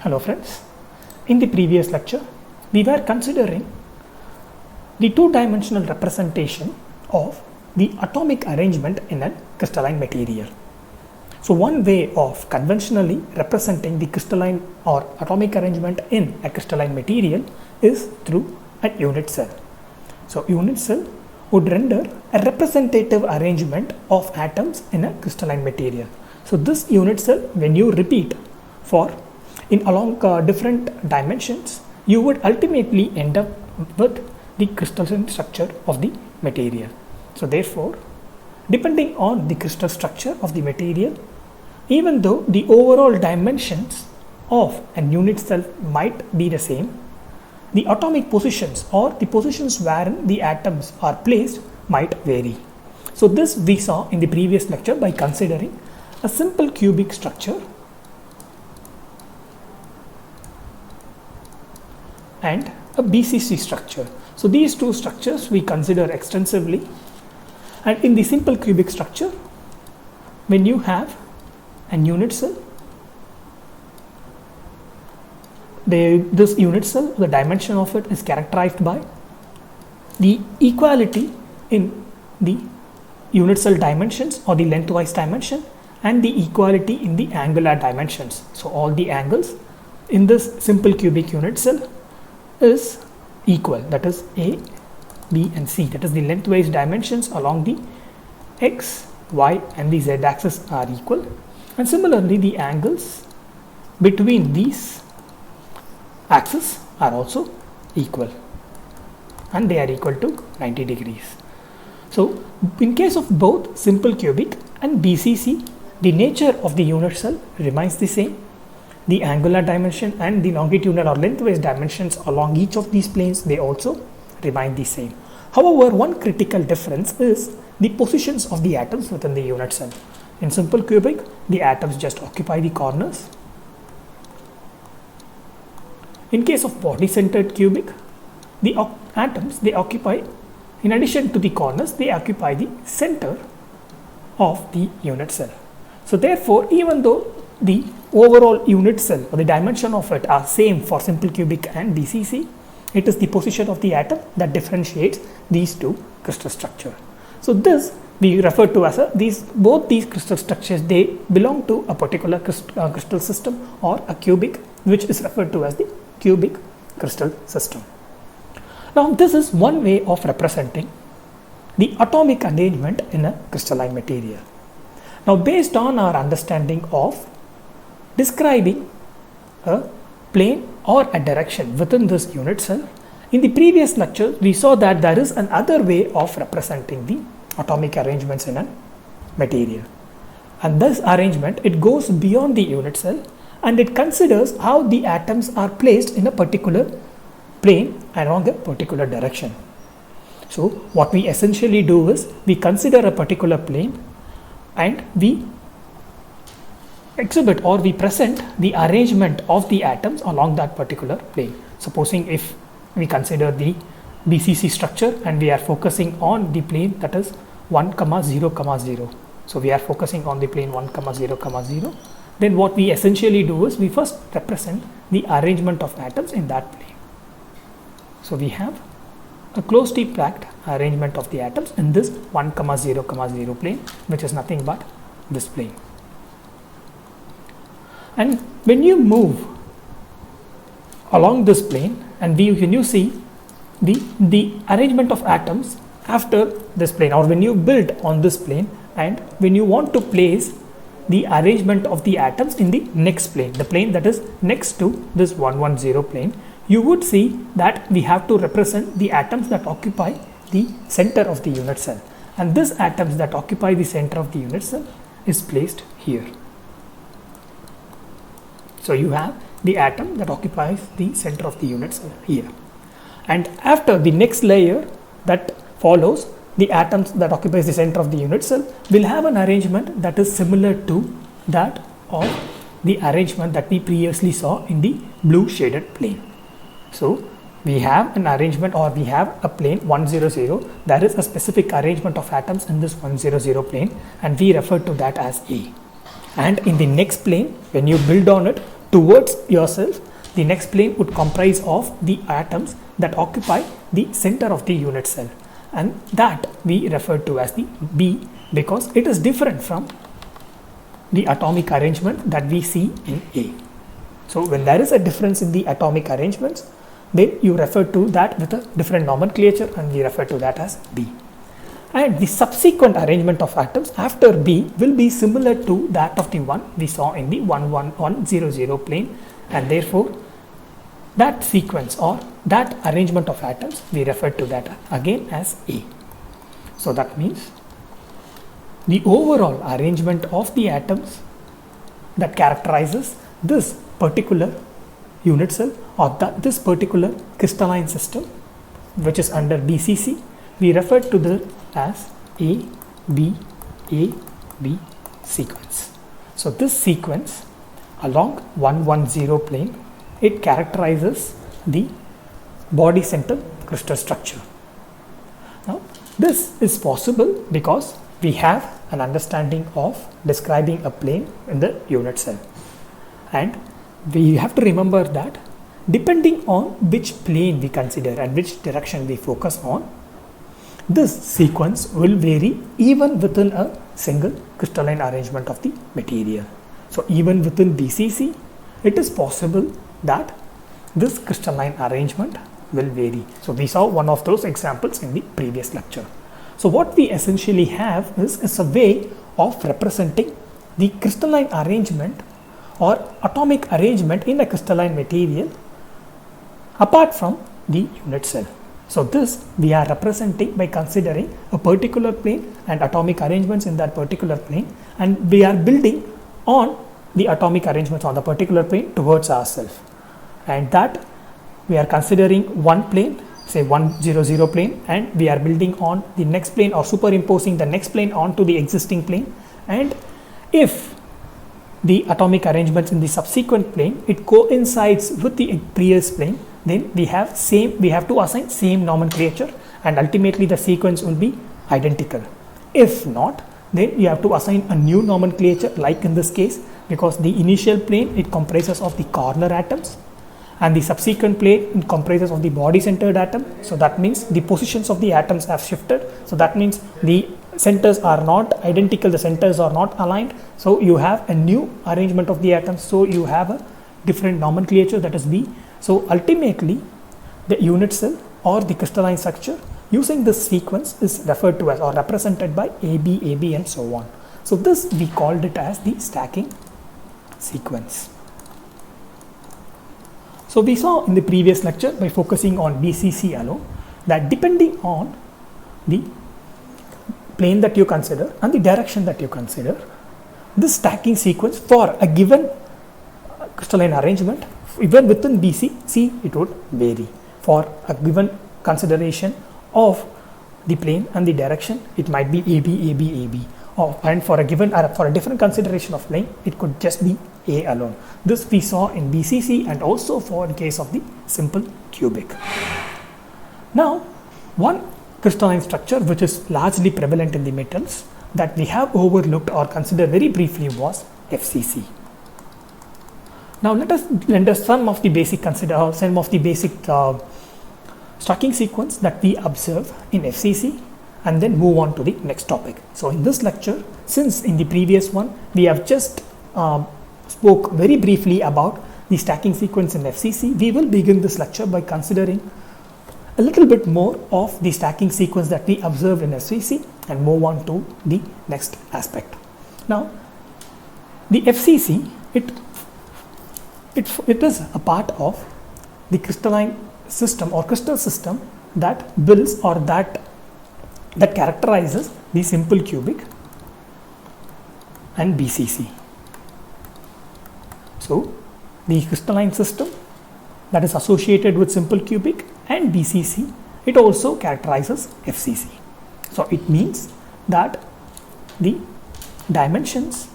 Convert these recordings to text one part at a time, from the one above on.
Hello friends, in the previous lecture we were considering the two-dimensional representation of the atomic arrangement in a crystalline material. So one way of conventionally representing the crystalline or atomic arrangement in a crystalline material is through a unit cell. So unit cell would render a representative arrangement of atoms in a crystalline material. So this unit cell, when you repeat for along different dimensions, you would ultimately end up with the crystalline structure of the material. So therefore, depending on the crystal structure of the material, even though the overall dimensions of a unit cell might be the same, the atomic positions or the positions wherein the atoms are placed might vary. So this we saw in the previous lecture by considering a simple cubic structure and a BCC structure. So these two structures we consider extensively, and in the simple cubic structure, when you have an unit cell, this unit cell, the dimension of it is characterized by the equality in the unit cell dimensions or the lengthwise dimension and the equality in the angular dimensions. So all the angles in this simple cubic unit cell is equal, that is A, B and C, that is the lengthwise dimensions along the X, Y and the Z axis are equal, and similarly the angles between these axes are also equal and they are equal to 90 degrees. So in case of both simple cubic and BCC, the nature of the unit cell remains the same. The angular dimension and the longitudinal or lengthwise dimensions along each of these planes, they also remain the same. However, one critical difference is the positions of the atoms within the unit cell. In simple cubic, the atoms just occupy the corners. In case of body-centered cubic, the atoms, they occupy, in addition to the corners, they occupy the center of the unit cell. So therefore, even though the overall unit cell or the dimension of it are same for simple cubic and BCC, it is the position of the atom that differentiates these two crystal structure. So this we refer to as both these crystal structures, they belong to a particular crystal system or a cubic, which is referred to as the cubic crystal system. Now this is one way of representing the atomic arrangement in a crystalline material. Now based on our understanding of describing a plane or a direction within this unit cell, in the previous lecture we saw that there is another way of representing the atomic arrangements in a material, and this arrangement, it goes beyond the unit cell and it considers how the atoms are placed in a particular plane along a particular direction. So what we essentially do is we consider a particular plane and we exhibit or we present the arrangement of the atoms along that particular plane. Supposing if we consider the BCC structure and we are focusing on the plane that is 1, 0, 0. So we are focusing on the plane 1, 0, 0. Then what we essentially do is we first represent the arrangement of atoms in that plane. So we have a closely packed arrangement of the atoms in this 1, 0, 0 plane, which is nothing but this plane. And when you move along this plane and when you see the arrangement of atoms after this plane, or when you build on this plane and when you want to place the arrangement of the atoms in the next plane, the plane that is next to this 1, 1, 0 plane, you would see that we have to represent the atoms that occupy the center of the unit cell, and this atoms that occupy the center of the unit cell is placed here. So you have the atom that occupies the center of the unit cell here, and after the next layer that follows, the atoms that occupies the center of the unit cell will have an arrangement that is similar to that of the arrangement that we previously saw in the blue shaded plane. So we have an arrangement, or we have a plane 1, 0, 0. There is a specific arrangement of atoms in this 1, 0, 0 plane, and we refer to that as A. And in the next plane, when you build on it, towards yourself, the next plane would comprise of the atoms that occupy the center of the unit cell, and that we refer to as the B, because it is different from the atomic arrangement that we see in A. So when there is a difference in the atomic arrangements, then you refer to that with a different nomenclature, and we refer to that as B. And the subsequent arrangement of atoms after B will be similar to that of the one we saw in the 11100 plane, and therefore that sequence or that arrangement of atoms we refer to that again as A. So that means the overall arrangement of the atoms that characterizes this particular unit cell or this particular crystalline system, which is under BCC, we refer to this as A, B sequence. So this sequence along 110 plane, it characterizes the body center crystal structure. Now this is possible because we have an understanding of describing a plane in the unit cell, and we have to remember that depending on which plane we consider and which direction we focus on, this sequence will vary even within a single crystalline arrangement of the material. So even within BCC, it is possible that this crystalline arrangement will vary. So we saw one of those examples in the previous lecture. So what we essentially have is a way of representing the crystalline arrangement or atomic arrangement in a crystalline material apart from the unit cell. So this we are representing by considering a particular plane and atomic arrangements in that particular plane, and we are building on the atomic arrangements on the particular plane towards ourselves, and that we are considering one plane, say 100 plane, and we are building on the next plane or superimposing the next plane onto the existing plane, and if the atomic arrangements in the subsequent plane it coincides with the previous plane, then we have to assign same nomenclature, and ultimately the sequence will be identical. If not, then you have to assign a new nomenclature, like in this case, because the initial plane it comprises of the corner atoms and the subsequent plane it comprises of the body centered atom. So that means the positions of the atoms have shifted, so that means the centers are not identical, the centers are not aligned, so you have a new arrangement of the atoms, so you have a different nomenclature, that is B. So ultimately the unit cell or the crystalline structure using this sequence is referred to as or represented by AB and so on. So this we called it as the stacking sequence. So we saw in the previous lecture, by focusing on BCC alone, that depending on the plane that you consider and the direction that you consider, this stacking sequence for a given crystalline arrangement, even within BCC, it would vary. For a given consideration of the plane and the direction, it might be AB, and for a different consideration of plane, it could just be A alone. This we saw in BCC and also for in case of the simple cubic. Now, one crystalline structure which is largely prevalent in the metals that we have overlooked or considered very briefly was FCC. Now let us render some of the basic stacking sequence that we observe in FCC and then move on to the next topic. So in this lecture, since in the previous one we have just spoke very briefly about the stacking sequence in FCC, we will begin this lecture by considering a little bit more of the stacking sequence that we observe in FCC and move on to the next aspect. Now the FCC, it is a part of the crystalline system or crystal system that builds or that characterizes the simple cubic and BCC. So the crystalline system that is associated with simple cubic and BCC, it also characterizes FCC. So it means that the dimensions,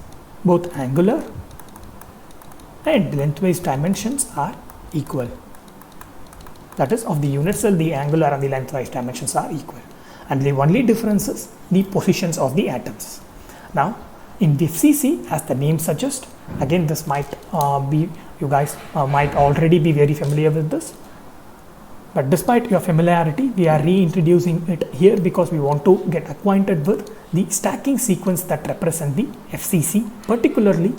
both angular and lengthwise dimensions, are equal. That is, of the unit cell, the angular and the lengthwise dimensions are equal, and the only difference is the positions of the atoms. Now in FCC, as the name suggests, again this might be You guys might already be very familiar with this. But despite your familiarity, we are reintroducing it here because we want to get acquainted with the stacking sequence that represent the FCC, particularly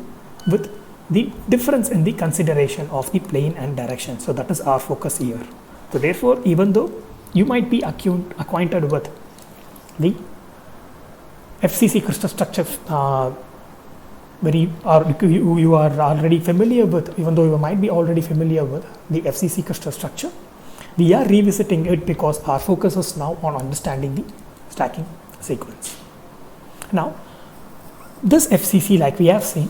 with the difference in the consideration of the plane and direction. So that is our focus here. So therefore, even though you might be acquainted with the FCC crystal structure, you are already familiar with, even though you might be already familiar with the FCC crystal structure, we are revisiting it because our focus is now on understanding the stacking sequence. Now, this FCC, like we have seen,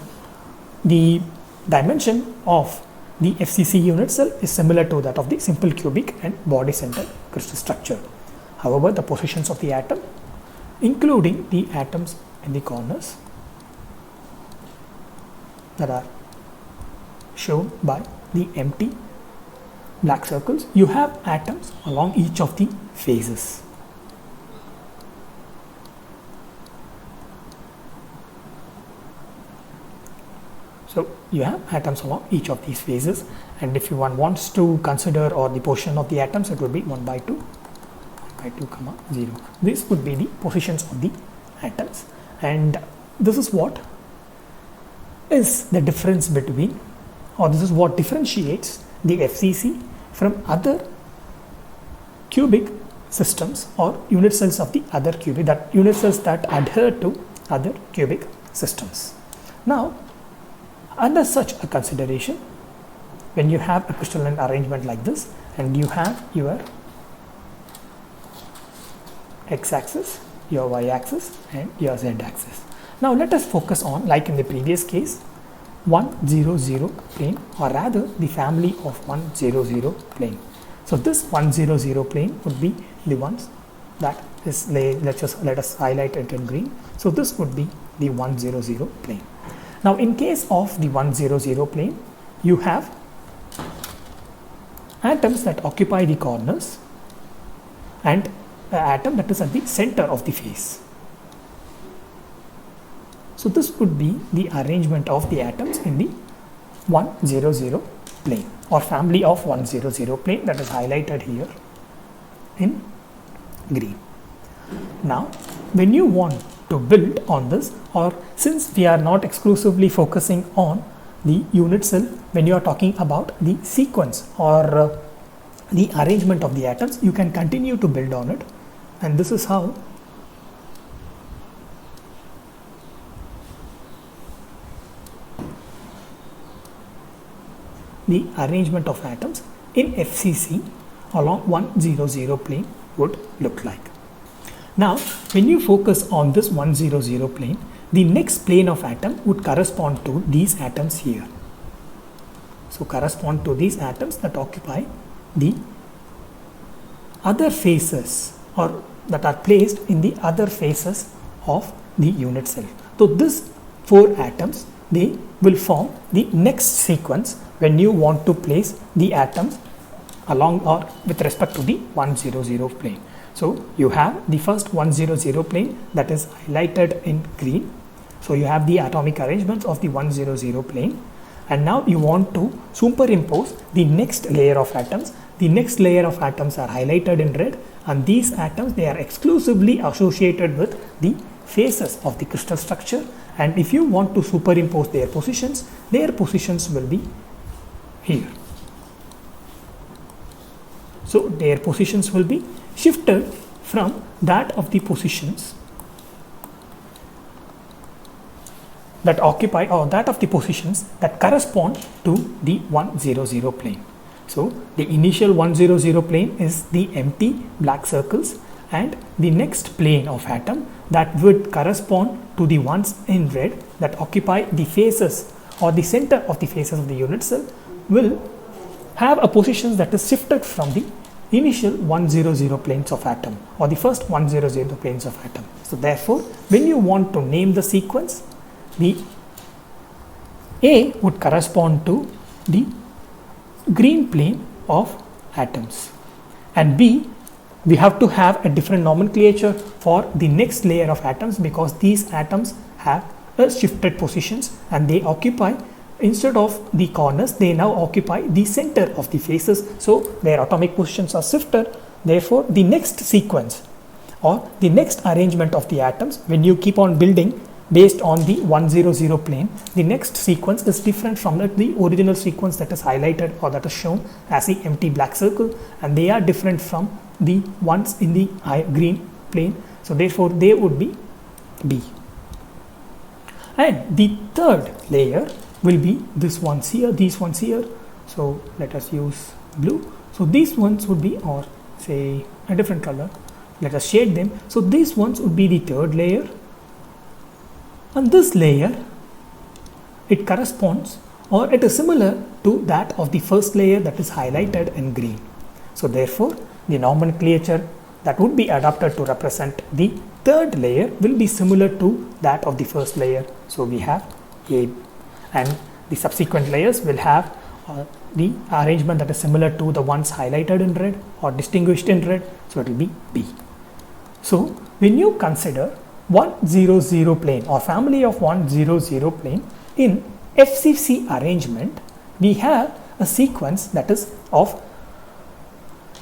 the dimension of the FCC unit cell is similar to that of the simple cubic and body centered crystal structure. However, the positions of the atom, including the atoms in the corners that are shown by the empty black circles, you have atoms along each of the faces. So you have atoms along each of these phases, and if one wants to consider or the position of the atoms, it would be 1 by 2, 0. This would be the positions of the atoms, and this is what is the difference between, or this is what differentiates the FCC from other cubic systems or unit cells of the other cubic, that unit cells that adhere to other cubic systems. Now, under such a consideration, when you have a crystalline arrangement like this and you have your x-axis, your y-axis and your z-axis. Now let us focus on, like in the previous case, 1, 0, 0 plane, or rather the family of 1, 0, 0 plane. So this 1, 0, 0 plane would be the ones that is, let us highlight it in green. So this would be the 1, 0, 0 plane. Now in case of the 1, 0, 0 plane, you have atoms that occupy the corners and an atom that is at the center of the face. So this would be the arrangement of the atoms in the 1, 0, 0 plane, or family of 1, 0, 0 plane, that is highlighted here in green. Now when you want to build on this, or since we are not exclusively focusing on the unit cell, when you are talking about the sequence or the arrangement of the atoms, you can continue to build on it, and this is how the arrangement of atoms in FCC along 1, 0, 0 plane would look like. Now, when you focus on this 1, 0, 0 plane, the next plane of atom would correspond to these atoms here. So, correspond to these atoms that occupy the other faces, or that are placed in the other faces of the unit cell. So, these 4 atoms, they will form the next sequence when you want to place the atoms along or with respect to the 1, 0, 0 plane. So you have the first 1, 0, 0 plane that is highlighted in green. So you have the atomic arrangements of the 1, 0, 0 plane, and now you want to superimpose the next layer of atoms. The next layer of atoms are highlighted in red, and these atoms, they are exclusively associated with the faces of the crystal structure, and if you want to superimpose their positions will be here. So their positions will be shifted from that of the positions that occupy, or that of the positions that correspond to the 1, 0, 0 plane. So the initial 1, 0, 0 plane is the empty black circles, and the next plane of atom that would correspond to the ones in red that occupy the faces or the center of the faces of the unit cell will have a position that is shifted from the initial 1, 0, 0 planes of atom, or the first 1, 0, 0 planes of atom. So therefore, when you want to name the sequence, the A would correspond to the green plane of atoms, and B, we have to have a different nomenclature for the next layer of atoms, because these atoms have shifted positions and they occupy instead of the corners, they now occupy the center of the faces. So their atomic positions are shifted. Therefore, the next sequence or the next arrangement of the atoms, when you keep on building based on the 100 plane, the next sequence is different from the original sequence that is highlighted or that is shown as the empty black circle, and they are different from the ones in the green plane. So therefore, they would be B. And the third layer will be this ones here, these ones here. So let us use blue. So these ones would be, or say a different color, let us shade them. So these ones would be the third layer, and this layer, it corresponds or it is similar to that of the first layer that is highlighted in green. So therefore, the nomenclature that would be adopted to represent the third layer will be similar to that of the first layer. So we have A, and the subsequent layers will have the arrangement that is similar to the ones highlighted in red or distinguished in red. So it will be B. So when you consider 100 plane or family of 100 plane in FCC arrangement, we have a sequence that is of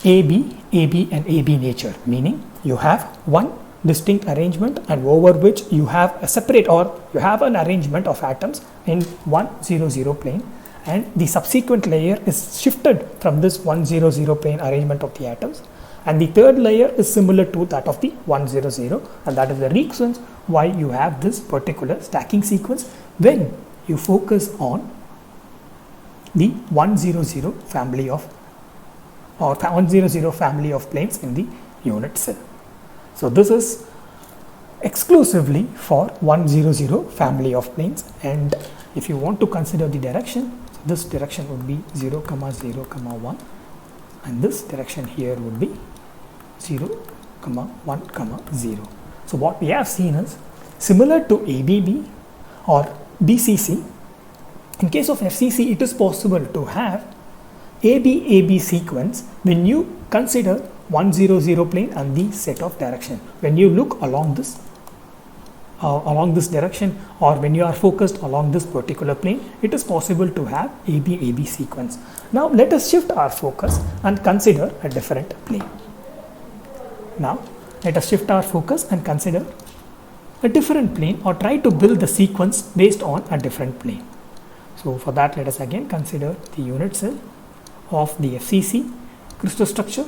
AB, AB and AB nature, meaning you have one distinct arrangement and over which you have a separate or you have an arrangement of atoms in 100 plane, and the subsequent layer is shifted from this 100 plane arrangement of the atoms, and the third layer is similar to that of the 100, and that is the reasons why you have this particular stacking sequence when you focus on the 100 family of or 100 family of planes in the unit cell. So this is exclusively for 100 family of planes, and if you want to consider the direction, this direction would be 0, 0, 1, and this direction here would be 0, 1, 0. So what we have seen is similar to ABB or BCC. In case of FCC, it is possible to have AB sequence when you consider 100 plane and the set of direction. When you look along this direction, or when you are focused along this particular plane, it is possible to have AB sequence. Now let us shift our focus and consider a different plane. Now let us shift our focus and consider a different plane, or try to build the sequence based on a different plane. So for that, let us again consider the unit cell of the FCC crystal structure,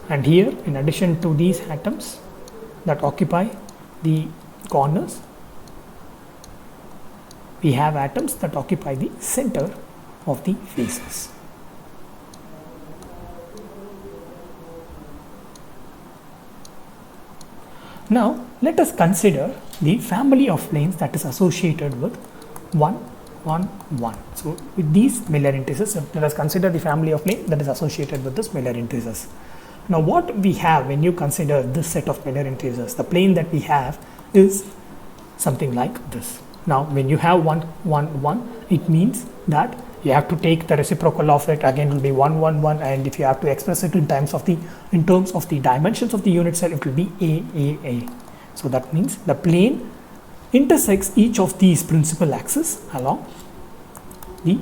and here, in addition to these atoms that occupy the corners, we have atoms that occupy the center of the faces. Now let us consider the family of planes that is associated with 1, 1, 1. So with these Miller indices, let us consider the family of planes that is associated with this Miller indices. Now what we have when you consider this set of Miller indices, the plane that we have is something like this. Now when you have 1, 1, 1, it means that you have to take the reciprocal of it, again it will be 1, 1, 1, and if you have to express it in terms of the dimensions of the unit cell, it will be A. So that means the plane intersects each of these principal axes along the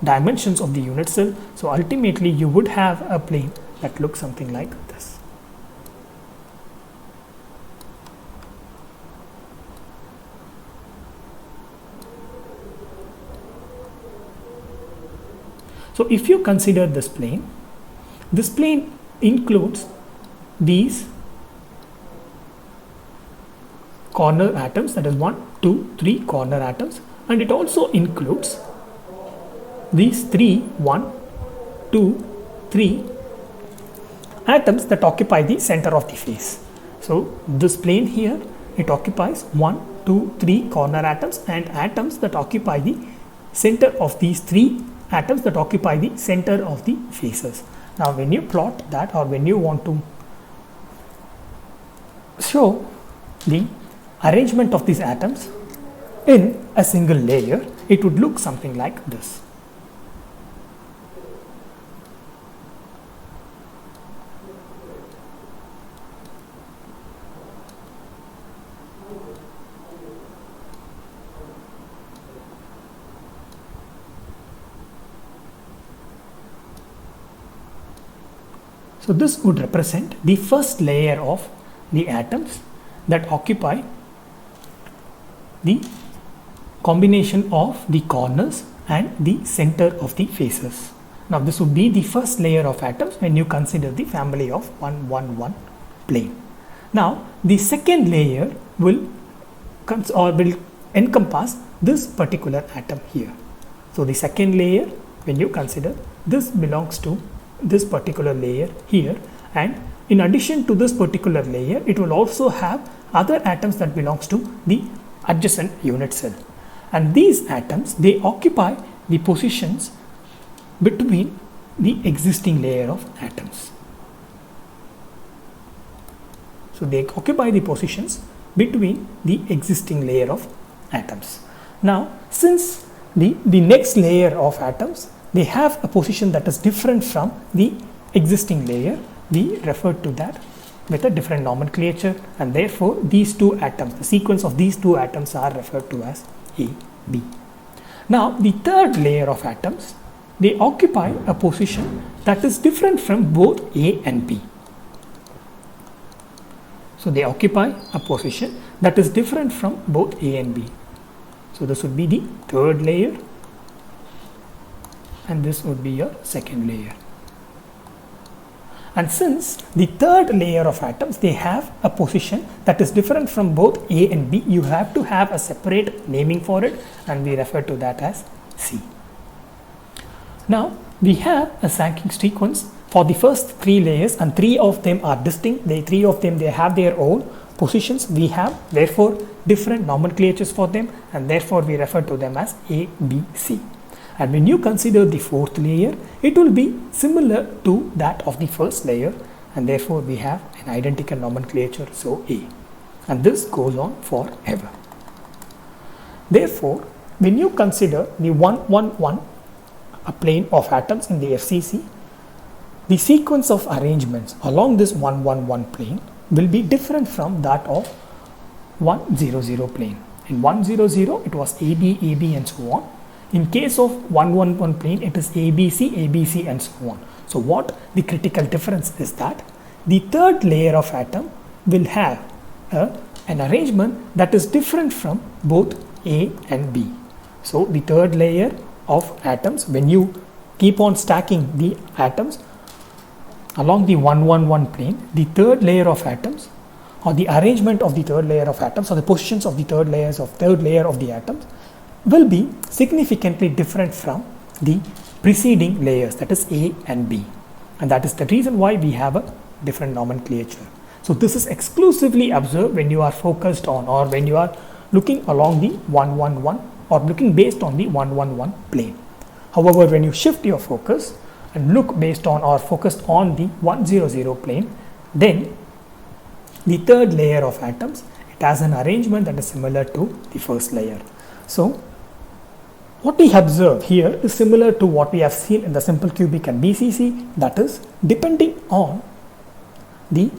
dimensions of the unit cell. So ultimately you would have a plane that looks something like this. So if you consider this plane includes these corner atoms, that is 1, 2, 3 corner atoms, and it also includes these 1, 2, 3 atoms that occupy the center of the face. So this plane here, it occupies 1, 2, 3 corner atoms and atoms that occupy the center of these 3 atoms that occupy the center of the faces. Now when you plot that, or when you want to show the arrangement of these atoms in a single layer, it would look something like this. So this would represent the first layer of the atoms that occupy the combination of the corners and the center of the faces. Now this would be the first layer of atoms when you consider the family of 111 plane. Now the second layer will encompass this particular atom here. So the second layer, when you consider, this belongs to this particular layer here, and in addition to this particular layer, it will also have other atoms that belongs to the adjacent unit cell, and these atoms, they occupy the positions between the existing layer of atoms. So they occupy the positions between the existing layer of atoms. Now since the next layer of atoms, they have a position that is different from the existing layer, we refer to that with a different nomenclature, and therefore these two atoms, the sequence of these two atoms, are referred to as A, B. Now the third layer of atoms, they occupy a position that is different from both A and B. So they occupy a position that is different from both A and B. So this would be the third layer, and this would be your second layer. And since the third layer of atoms, they have a position that is different from both A and B, you have to have a separate naming for it, and we refer to that as C. Now we have a Sankey sequence for the first three layers, and three of them are distinct. Three of them, they have their own positions. We have therefore different nomenclatures for them, and therefore we refer to them as A, B, C. And when you consider the fourth layer, it will be similar to that of the first layer, and therefore we have an identical nomenclature, so A, and this goes on forever. Therefore when you consider the 111 a plane of atoms in the FCC, the sequence of arrangements along this 111 plane will be different from that of 100 plane. In 100 it was AB, AB and so on. In case of 111 plane, it is ABC, ABC and so on. So what the critical difference is that the third layer of atom will have an arrangement that is different from both A and B. So the third layer of atoms, when you keep on stacking the atoms along the 111 plane, the third layer of atoms, or the arrangement of the third layer of atoms, or the positions of the third layer of the atoms, will be significantly different from the preceding layers, that is A and B, and that is the reason why we have a different nomenclature. So this is exclusively observed when you are focused on, or when you are looking along the 111 or looking based on the 111 plane. However, when you shift your focus and look based on or focused on the 100 plane, then the third layer of atoms, it has an arrangement that is similar to the first layer. So what we observe here is similar to what we have seen in the simple cubic and BCC, that is, depending on the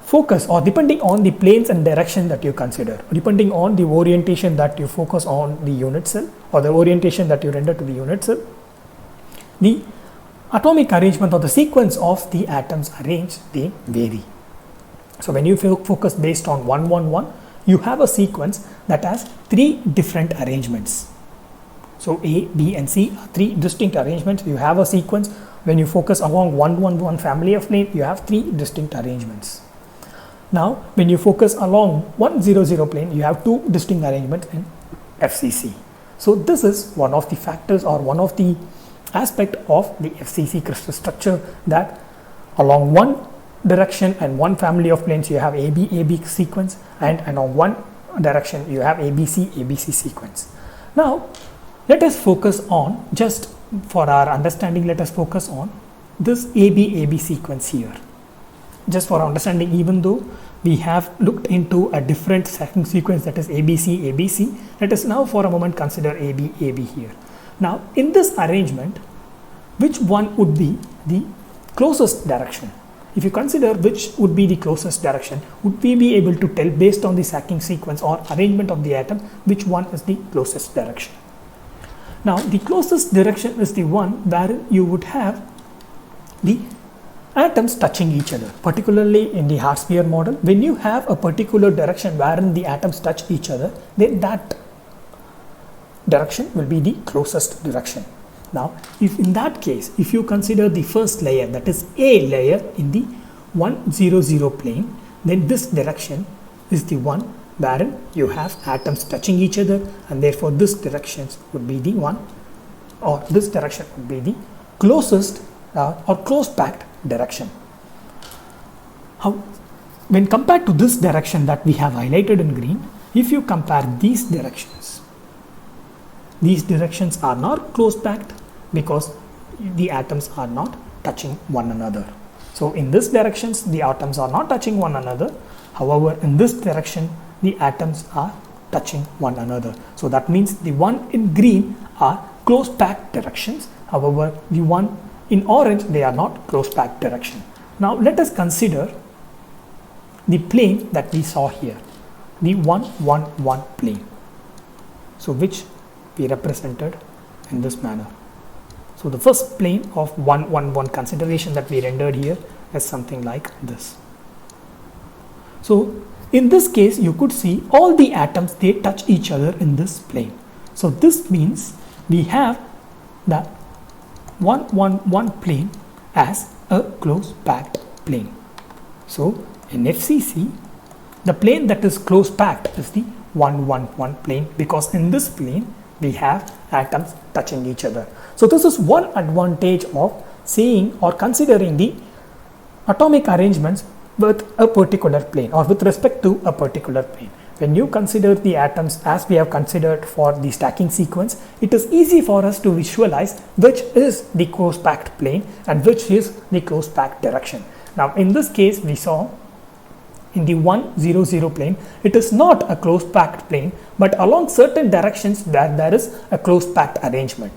focus or depending on the planes and direction that you consider, depending on the orientation that you focus on the unit cell or the orientation that you render to the unit cell, the atomic arrangement or the sequence of the atoms arranged, they vary. So when you focus based on 111, you have a sequence that has three different arrangements. So A, B and C are three distinct arrangements. You have a sequence. When you focus along 111 family of plane, you have three distinct arrangements. Now when you focus along 100 plane, you have two distinct arrangements in FCC. So this is one of the factors or one of the aspect of the FCC crystal structure, that along one direction and one family of planes you have AB, AB sequence, and along one direction you have ABC, ABC sequence. Now let us focus on, just for our understanding, let us focus on this AB, AB sequence here. Just for understanding, even though we have looked into a different second sequence that is ABC, ABC, let us now for a moment consider AB, AB here. Now in this arrangement, which one would be the closest direction? If you consider which would be the closest direction, would we be able to tell based on the stacking sequence or arrangement of the atom which one is the closest direction? Now the closest direction is the one where you would have the atoms touching each other, particularly in the hard sphere model. When you have a particular direction wherein the atoms touch each other, then that direction will be the closest direction. Now, if in that case, if you consider the first layer, that is A layer in the 1, 0, 0 plane, then this direction is the one wherein you have atoms touching each other, and therefore this direction would be the one, or this direction would be the closest or close packed direction. How, when compared to this direction that we have highlighted in green, if you compare these directions are not close packed because the atoms are not touching one another. So in this directions the atoms are not touching one another. However, in this direction the atoms are touching one another. So that means the one in green are close packed directions. However, the one in orange, they are not close packed direction. Now let us consider the plane that we saw here, the 1, 1, 1 plane. So which we represented in this manner. So the first plane of 1, 1, 1 consideration that we rendered here is something like this. So in this case, you could see all the atoms, they touch each other in this plane. So this means we have the 1, 1, 1 plane as a close packed plane. So in FCC, the plane that is close packed is the 1, 1, 1 plane, because in this plane we have atoms touching each other. So this is one advantage of seeing or considering the atomic arrangements with a particular plane or with respect to a particular plane. When you consider the atoms as we have considered for the stacking sequence, it is easy for us to visualize which is the close packed plane and which is the close packed direction. Now in this case, we saw in the 1, 0, 0 plane, it is not a close packed plane, but along certain directions where there is a close packed arrangement.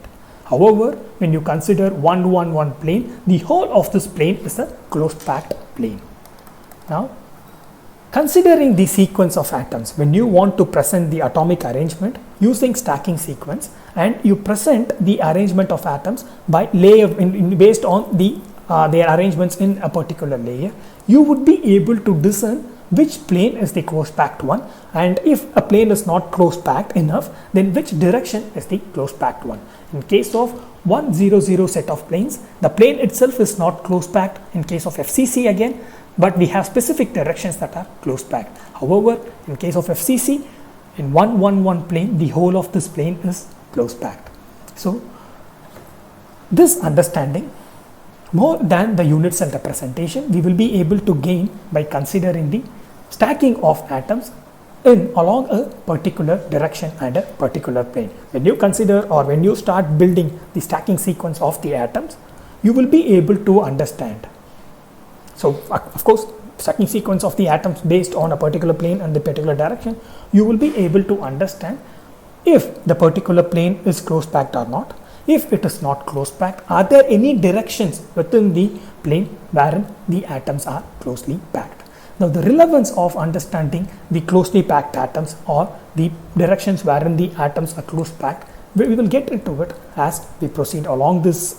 However, when you consider 1, 1, 1 plane, the whole of this plane is a close packed plane. Now, considering the sequence of atoms, when you want to present the atomic arrangement using stacking sequence, and you present the arrangement of atoms by layer based on the their arrangements in a particular layer, you would be able to discern which plane is the close packed one, and if a plane is not close packed enough, then which direction is the close packed one. In case of 1, 0, 0 set of planes, the plane itself is not close packed. In case of FCC again, but we have specific directions that are close packed. However, in case of FCC, in 1, 1, 1 plane, the whole of this plane is close packed. So this understanding, more than the unit cell representation, we will be able to gain by considering the stacking of atoms in along a particular direction and a particular plane. When you consider or when you start building the stacking sequence of the atoms, you will be able to understand. So of course, stacking sequence of the atoms based on a particular plane and the particular direction, you will be able to understand if the particular plane is close packed or not. If it is not close packed, are there any directions within the plane wherein the atoms are closely packed? Now the relevance of understanding the closely packed atoms or the directions wherein the atoms are close packed, we will get into it as we proceed along this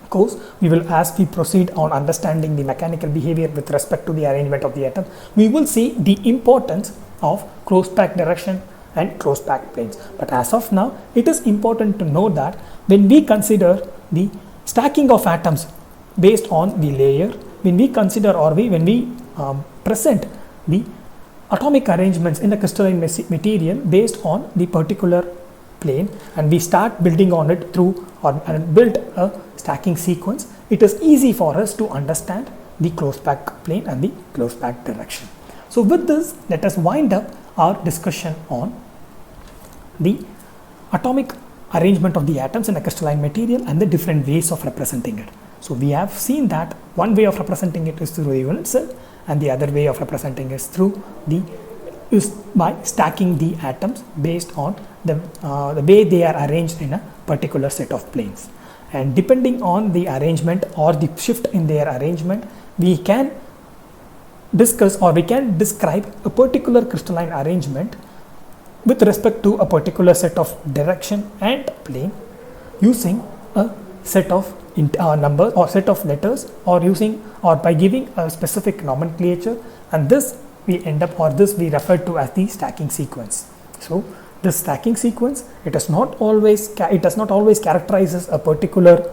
course. We will, as we proceed on understanding the mechanical behavior with respect to the arrangement of the atom, we will see the importance of close packed direction and close packed planes. But as of now, it is important to know that when we consider the stacking of atoms based on the layer, when we consider or when we present the atomic arrangements in a crystalline material based on the particular plane, and we start building on it through and build a stacking sequence, it is easy for us to understand the close packed plane and the close packed direction. So with this, let us wind up our discussion on the atomic arrangement of the atoms in a crystalline material and the different ways of representing it. So we have seen that one way of representing it is through the unit cell, and the other way of representing is by stacking the atoms based on the way they are arranged in a particular set of planes. And depending on the arrangement or the shift in their arrangement, we can discuss or we can describe a particular crystalline arrangement with respect to a particular set of direction and plane using a set of number or set of letters, or using or by giving a specific nomenclature, and this we end up, or this we refer to as the stacking sequence. So this stacking sequence, it does not always characterizes a particular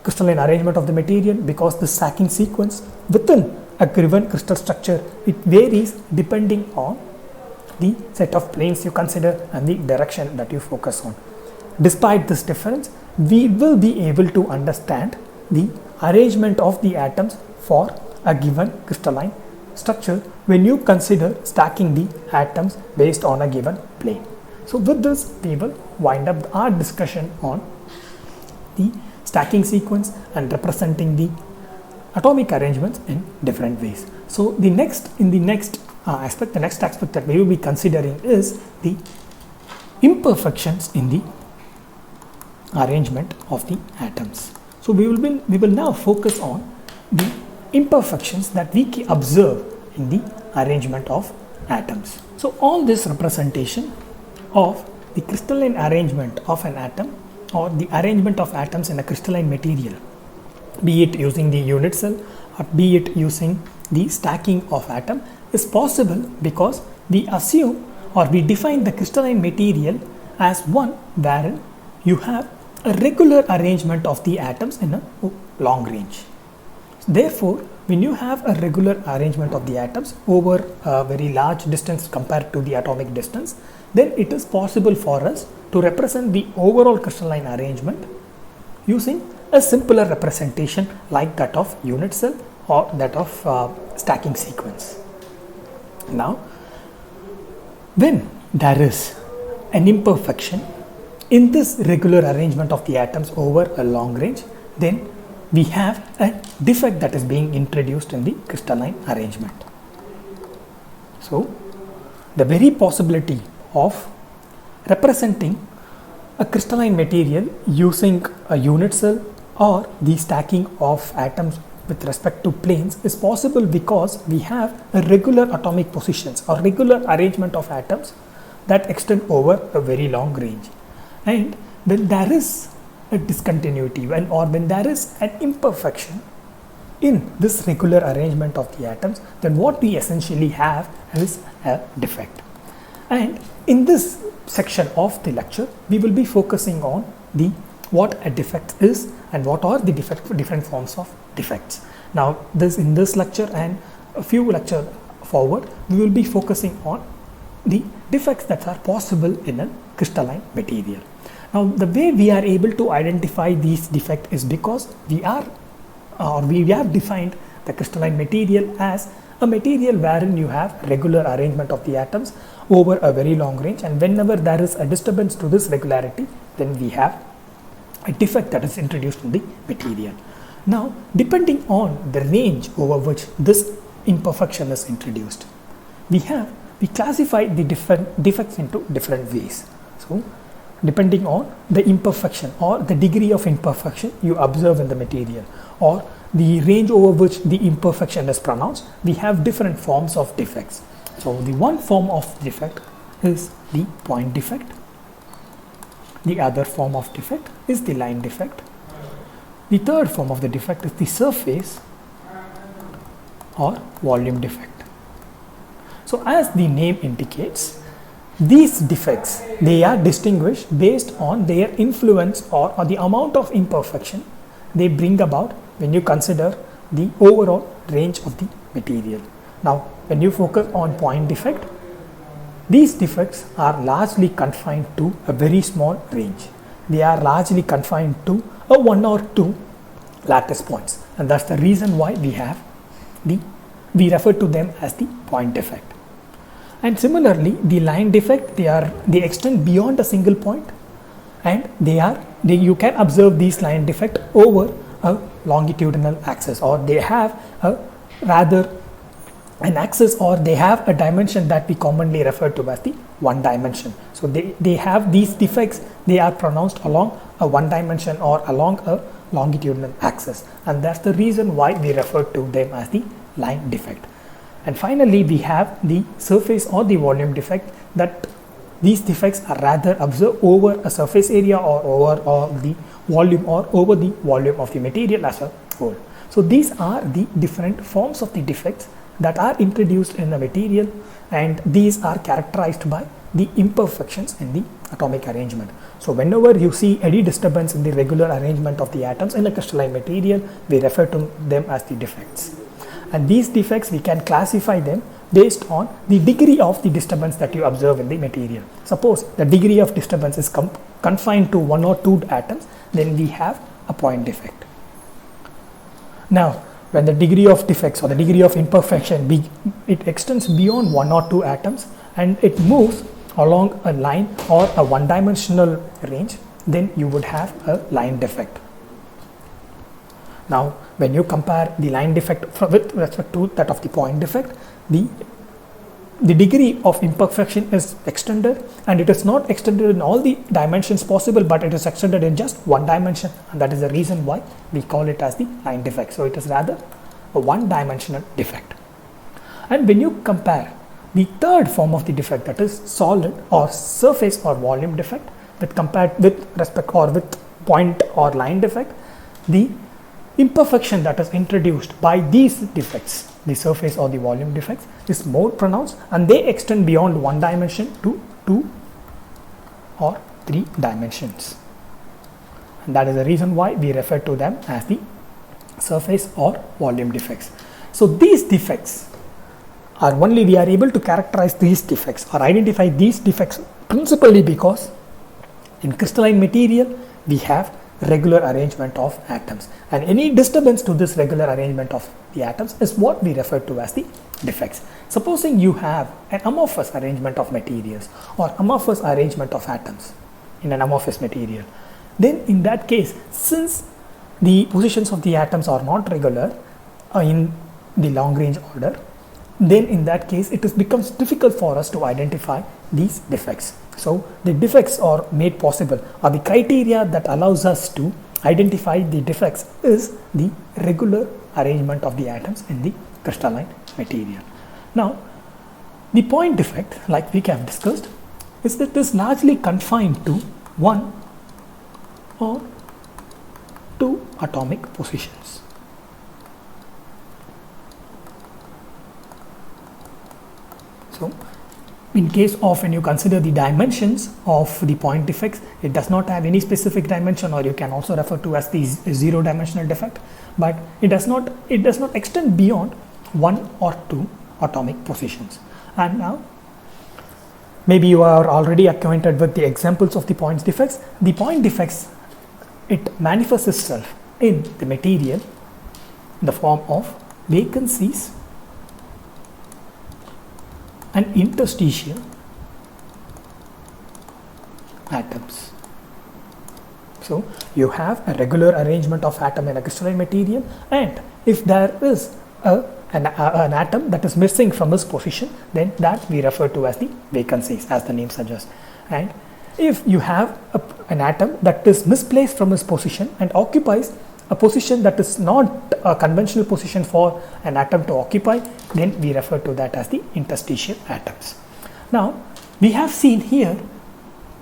crystalline arrangement of the material, because the stacking sequence within a given crystal structure, it varies depending on the set of planes you consider and the direction that you focus on. Despite this difference, we will be able to understand the arrangement of the atoms for a given crystalline structure when you consider stacking the atoms based on a given plane. So with this, we will wind up our discussion on the stacking sequence and representing the atomic arrangements in different ways. So the next aspect that we will be considering is the imperfections in the arrangement of the atoms. So we will now focus on the imperfections that we observe in the arrangement of atoms. So all this representation of the crystalline arrangement of an atom, or the arrangement of atoms in a crystalline material, be it using the unit cell or be it using the stacking of atom, is possible because we assume or we define the crystalline material as one wherein you have a regular arrangement of the atoms in a long range. Therefore, when you have a regular arrangement of the atoms over a very large distance compared to the atomic distance, then it is possible for us to represent the overall crystalline arrangement using a simpler representation like that of unit cell or that of stacking sequence. Now, when there is an imperfection in this regular arrangement of the atoms over a long range, then we have a defect that is being introduced in the crystalline arrangement. So, the very possibility of representing a crystalline material using a unit cell or the stacking of atoms with respect to planes is possible because we have a regular atomic positions or regular arrangement of atoms that extend over a very long range. And when there is a discontinuity when there is an imperfection in this regular arrangement of the atoms, then what we essentially have is a defect. And in this section of the lecture, we will be focusing on what a defect is and what are the different forms of defects. Now, in this lecture and a few lectures forward, we will be focusing on the defects that are possible in a crystalline material. Now, the way we are able to identify these defects is because we have defined the crystalline material as a material wherein you have regular arrangement of the atoms over a very long range, and whenever there is a disturbance to this regularity, then we have a defect that is introduced in the material. Now, depending on the range over which this imperfection is introduced, we classify the different defects into different ways. So, depending on the imperfection or the degree of imperfection you observe in the material, or the range over which the imperfection is pronounced, we have different forms of defects. So, the one form of defect is the point defect. The other form of defect is the line defect. The third form of the defect is the surface or volume defect. So, as the name indicates, these defects, they are distinguished based on their influence or the amount of imperfection they bring about when you consider the overall range of the material. Now, when you focus on point defect, these defects are largely confined to a very small range. They are largely confined to a 1 or 2 lattice points, and that's the reason why we refer to them as the point defect. And similarly, the line defect, they extend beyond a single point, and you can observe these line defect over a longitudinal axis, or they have an axis, or they have a dimension that we commonly refer to as the one dimension. So they have these defects, they are pronounced along a one dimension or along a longitudinal axis, and that's the reason why we refer to them as the line defect. And finally, we have the surface or the volume defect, that these defects are rather observed over a surface area or over the volume or over the volume of the material as a whole. So these are the different forms of the defects that are introduced in the material, and these are characterized by the imperfections in the atomic arrangement. So whenever you see any disturbance in the regular arrangement of the atoms in a crystalline material, we refer to them as the defects. And these defects, we can classify them based on the degree of the disturbance that you observe in the material. Suppose the degree of disturbance is confined to 1 or 2 atoms, then we have a point defect. Now, when the degree of defects or the degree of imperfection, it extends beyond 1 or 2 atoms and it moves along a line or a one-dimensional range, then you would have a line defect. Now, when you compare the line defect with respect to that of the point defect, the degree of imperfection is extended, and it is not extended in all the dimensions possible, but it is extended in just one dimension, and that is the reason why we call it as the line defect. So it is rather a one-dimensional defect. And when you compare the third form of the defect, that is solid or surface or volume defect, with respect or with point or line defect, the imperfection that is introduced by these defects, the surface or the volume defects, is more pronounced, and they extend beyond one dimension to 2 or 3 dimensions. And that is the reason why we refer to them as the surface or volume defects. So these defects are only, we are able to characterize these defects or identify these defects principally because in crystalline material we have regular arrangement of atoms, and any disturbance to this regular arrangement of the atoms is what we refer to as the defects. Supposing you have an amorphous arrangement of materials or amorphous arrangement of atoms in an amorphous material, then in that case, since the positions of the atoms are not regular in the long range order, then in that case it becomes difficult for us to identify these defects. So the defects are made possible, or the criteria that allows us to identify the defects is the regular arrangement of the atoms in the crystalline material. Now, the point defect, like we have discussed, is that it is largely confined to 1 or 2 atomic positions. So, in case of when you consider the dimensions of the point defects, it does not have any specific dimension, or you can also refer to as the zero dimensional defect, but it does not extend beyond 1 or 2 atomic positions. And now maybe you are already acquainted with the examples of the point defects. The point defects, it manifests itself in the material in the form of vacancies and interstitial atoms. So you have a regular arrangement of atom in a crystalline material, and if there is an atom that is missing from its position, then that we refer to as the vacancies, as the name suggests. And if you have an atom that is misplaced from its position and occupies a position that is not a conventional position for an atom to occupy, then we refer to that as the interstitial atoms. Now, we have seen here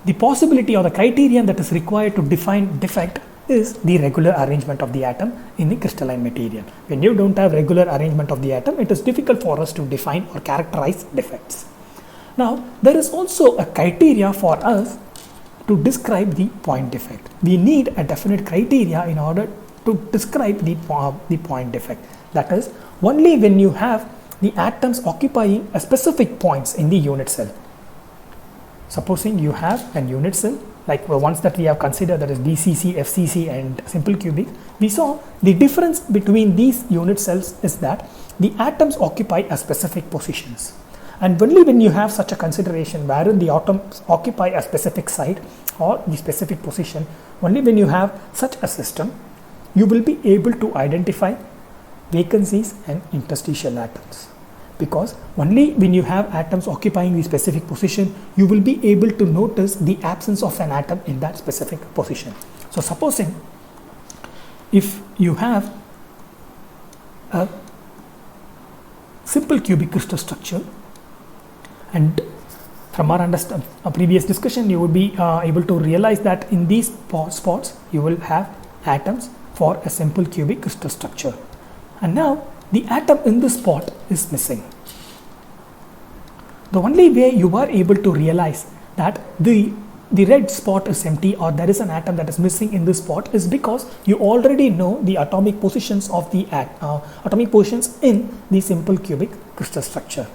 the possibility or the criterion that is required to define defect is the regular arrangement of the atom in the crystalline material. When you don't have regular arrangement of the atom, it is difficult for us to define or characterize defects. Now, there is also a criteria for us to describe the point defect. We need a definite criteria in order to describe the point defect. That is, only when you have the atoms occupying a specific points in the unit cell. Supposing you have an unit cell, like the ones that we have considered, that is BCC, FCC and simple cubic, we saw the difference between these unit cells is that the atoms occupy a specific positions. And only when you have such a consideration wherein the atoms occupy a specific site or the specific position, only when you have such a system, you will be able to identify vacancies and interstitial atoms. Because only when you have atoms occupying the specific position, you will be able to notice the absence of an atom in that specific position. So supposing if you have a simple cubic crystal structure and From our previous discussion, you would be able to realize that in these spots you will have atoms for a simple cubic crystal structure, and now the atom in this spot is missing. The only way you are able to realize that the red spot is empty or there is an atom that is missing in this spot is because you already know the atomic positions of the atomic positions in the simple cubic crystal structure.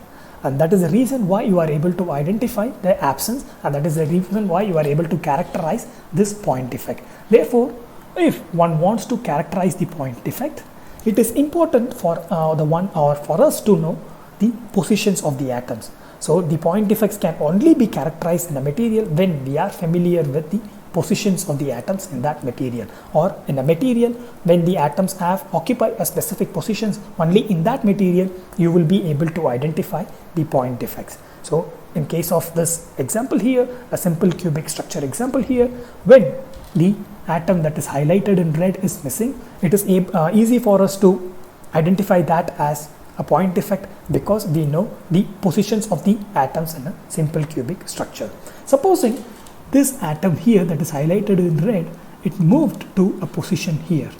And that is the reason why you are able to identify the absence, and that is the reason why you are able to characterize this point defect. Therefore, if one wants to characterize the point defect, it is important for for us to know the positions of the atoms. So the point defects can only be characterized in a material when we are familiar with the positions of the atoms in that material, or in a material when the atoms have occupied a specific positions. Only in that material you will be able to identify the point defects. So in case of this example here, a simple cubic structure example here, when the atom that is highlighted in red is missing, it is easy for us to identify that as a point defect because we know the positions of the atoms in a simple cubic structure. Supposing this atom here that is highlighted in red, it moved to a position here,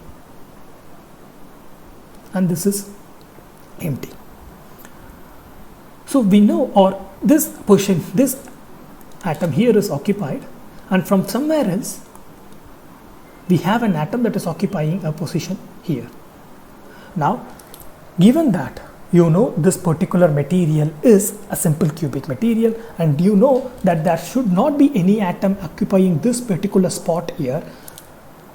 and this is empty. So we know, or this position, this atom here is occupied, and from somewhere else we have an atom that is occupying a position here. Now, given that you know this particular material is a simple cubic material, and you know that there should not be any atom occupying this particular spot here,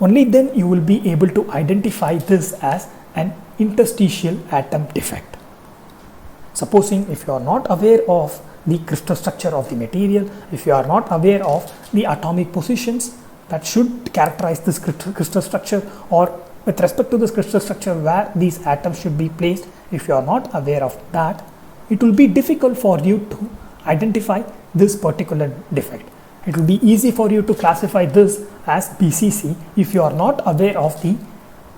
only then you will be able to identify this as an interstitial atom defect. Supposing if you are not aware of the crystal structure of the material, if you are not aware of the atomic positions that should characterize this crystal structure, or with respect to this crystal structure where these atoms should be placed, if you are not aware of that, it will be difficult for you to identify this particular defect. It will be easy for you to classify this as BCC if you are not aware of the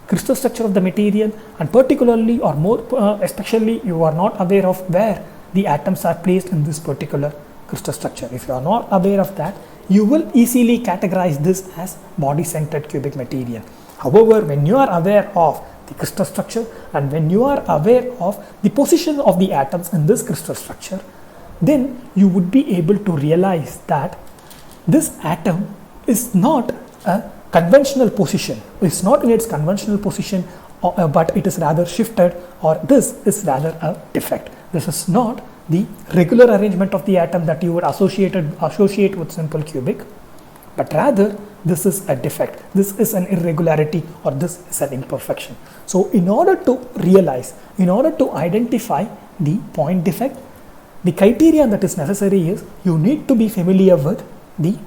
crystal structure of the material, and particularly or more especially you are not aware of where the atoms are placed in this particular crystal structure. If you are not aware of that, you will easily categorize this as body-centered cubic material. However, when you are aware of the crystal structure and when you are aware of the position of the atoms in this crystal structure, then you would be able to realize that this atom is not a conventional position, it's not in its conventional position, but it is rather shifted, or this is rather a defect. This is not the regular arrangement of the atom that you would associate with simple cubic, but rather this is a defect, this is an irregularity, or this is an imperfection. So in order to realize, in order to identify the point defect, the criteria that is necessary is you need to be familiar with the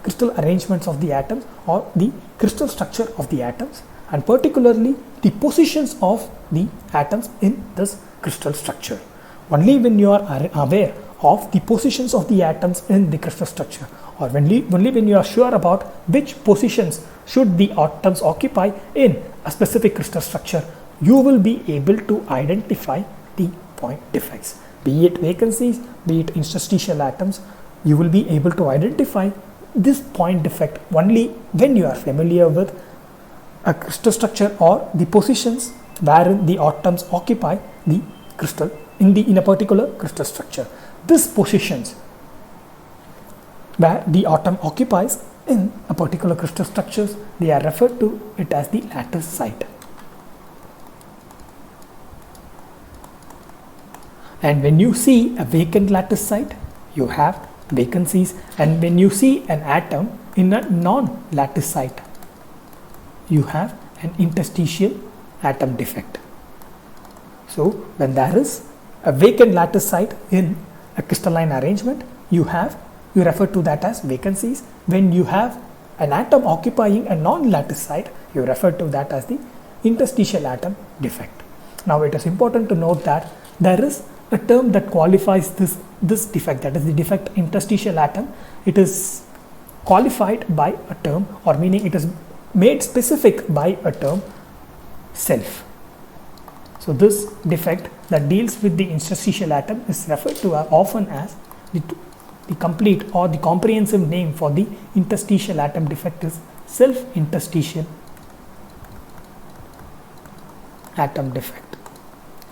crystal arrangements of the atoms or the crystal structure of the atoms, and particularly the positions of the atoms in this crystal structure. Only when you are aware of the positions of the atoms in the crystal structure, or only when you are sure about which positions should the atoms occupy in a specific crystal structure, you will be able to identify the point defects. Be it vacancies, be it interstitial atoms, you will be able to identify this point defect only when you are familiar with a crystal structure or the positions wherein the atoms occupy the crystal in a particular crystal structure. These positions where the atom occupies in a particular crystal structures, they are referred to it as the lattice site. And when you see a vacant lattice site, you have vacancies, and when you see an atom in a non-lattice site, you have an interstitial atom defect. So when there is a vacant lattice site in a crystalline arrangement, you refer to that as vacancies. When you have an atom occupying a non-lattice site, you refer to that as the interstitial atom defect. Now it is important to note that there is a term that qualifies this defect, that is the defect interstitial atom. It is qualified by a term, or meaning it is made specific by a term, self. So this defect that deals with the interstitial atom is referred to often as the the complete or the comprehensive name for the interstitial atom defect is self-interstitial atom defect.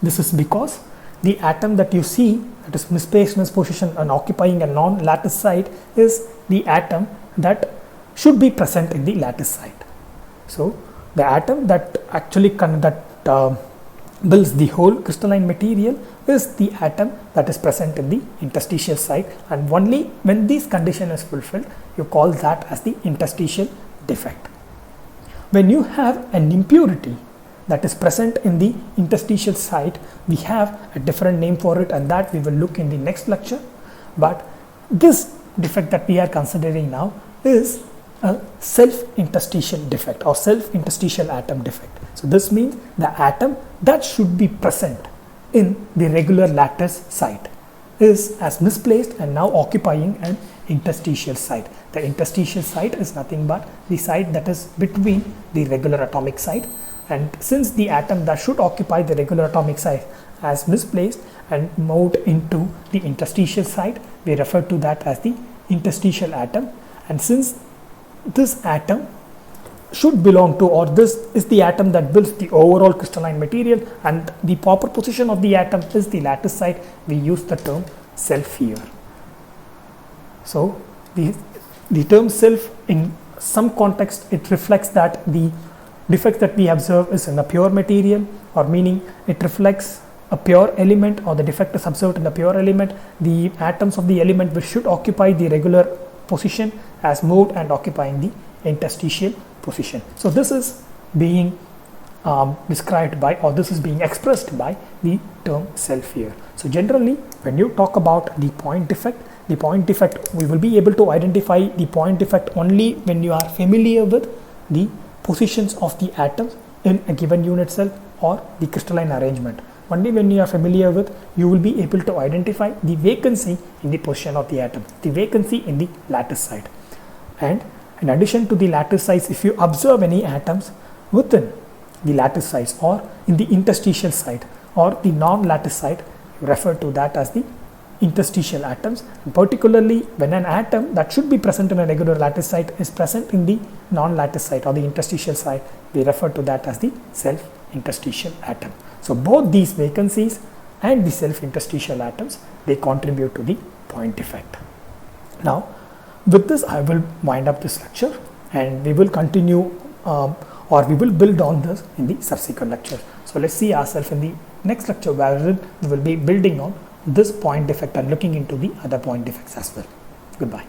This is because the atom that you see that is misplaced in its position and occupying a non-lattice site is the atom that should be present in the lattice site. So the atom that actually builds the whole crystalline material is the atom that is present in the interstitial site, and only when this condition is fulfilled you call that as the interstitial defect. When you have an impurity that is present in the interstitial site, we have a different name for it, and that we will look in the next lecture. But this defect that we are considering now is a self-interstitial defect or self-interstitial atom defect. So this means the atom that should be present in the regular lattice site is as misplaced and now occupying an interstitial site. The interstitial site is nothing but the site that is between the regular atomic site, and since the atom that should occupy the regular atomic site has misplaced and moved into the interstitial site, we refer to that as the interstitial atom. And since this atom should belong to, or this is the atom that builds the overall crystalline material, and the proper position of the atom is the lattice site, we use the term self here. So the term self, in some context it reflects that the defect that we observe is in a pure material, or meaning it reflects a pure element, or the defect is observed in a pure element. The atoms of the element which should occupy the regular position has moved and occupying the interstitial position. So this is being described by, or this is being expressed by the term self here. So generally when you talk about the point defect, we will be able to identify the point defect only when you are familiar with the positions of the atoms in a given unit cell or the crystalline arrangement. Only when you are familiar with, you will be able to identify the vacancy in the position of the atom, the vacancy in the lattice site. And in addition to the lattice sites, if you observe any atoms within the lattice sites or in the interstitial site or the non-lattice site, you refer to that as the interstitial atoms. And particularly when an atom that should be present in a regular lattice site is present in the non-lattice site or the interstitial site, we refer to that as the self-interstitial atom. So both these vacancies and the self-interstitial atoms, they contribute to the point defect. Now with this I will wind up this lecture, and we will continue or we will build on this in the subsequent lecture. So let's see ourselves in the next lecture, where we will be building on this point defect and looking into the other point defects as well. Goodbye.